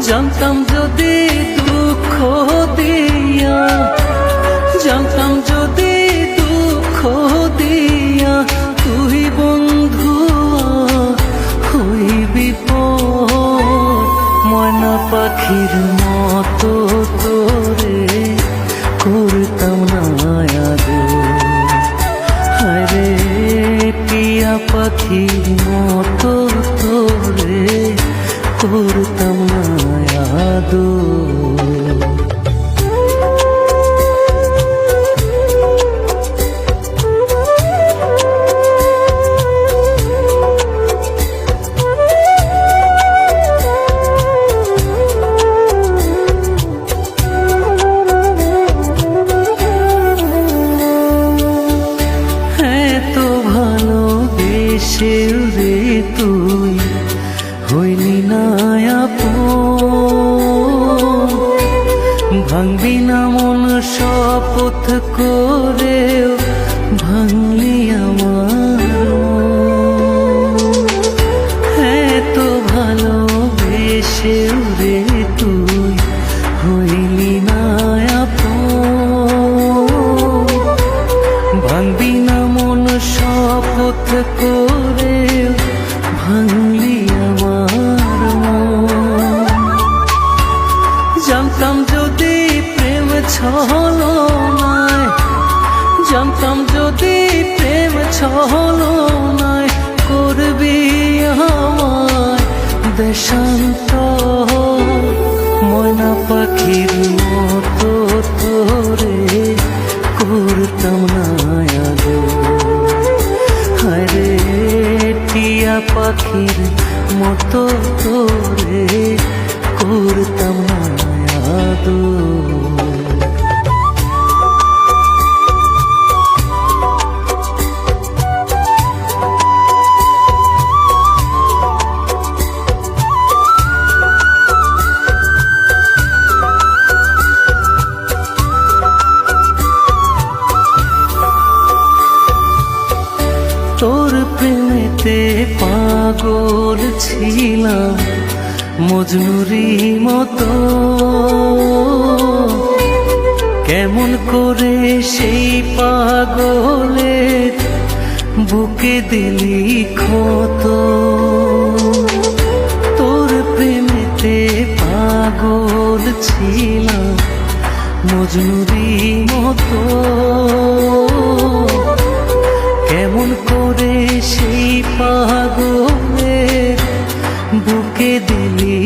জানতাম যদি দুঃখ দিয়া, জানতাম যদি দুঃখ দিয়া তুই বন্ধু হইবি পর, ময়না পাখির মতো তোরে করতাম না আদর। হায়রে টিয়া পাখির মতো তোরে করতাম না আদর। রে তুই হইলি না আপন, ভাঙবি না মন শপথ করেও ভাঙলি আমার। তো ভালোবেসে রে তুই হইলি না আপন, ভাঙবি না মন শপথ করে ভাঙলি আমার মন। জানতাম যদি প্রেম ছলনায়, জানতাম যদি প্রেম ছলনায় করবি আমায় দেশান্তর, ময়না পাখির মতো তোরে করতাম না আদর। হায়রে টিয়া পাখির মতো তোরে করতাম না আদর। তোর প্রেমেতে পাগল ছিলাম মজনুরি মতো, কেমন করে সেই পাগলের বুকে দিলি ক্ষত। তোর প্রেমেতে পাগল ছিলাম মজনুরি মতো, কেমন করে সেই পাগলের বুকে দিলি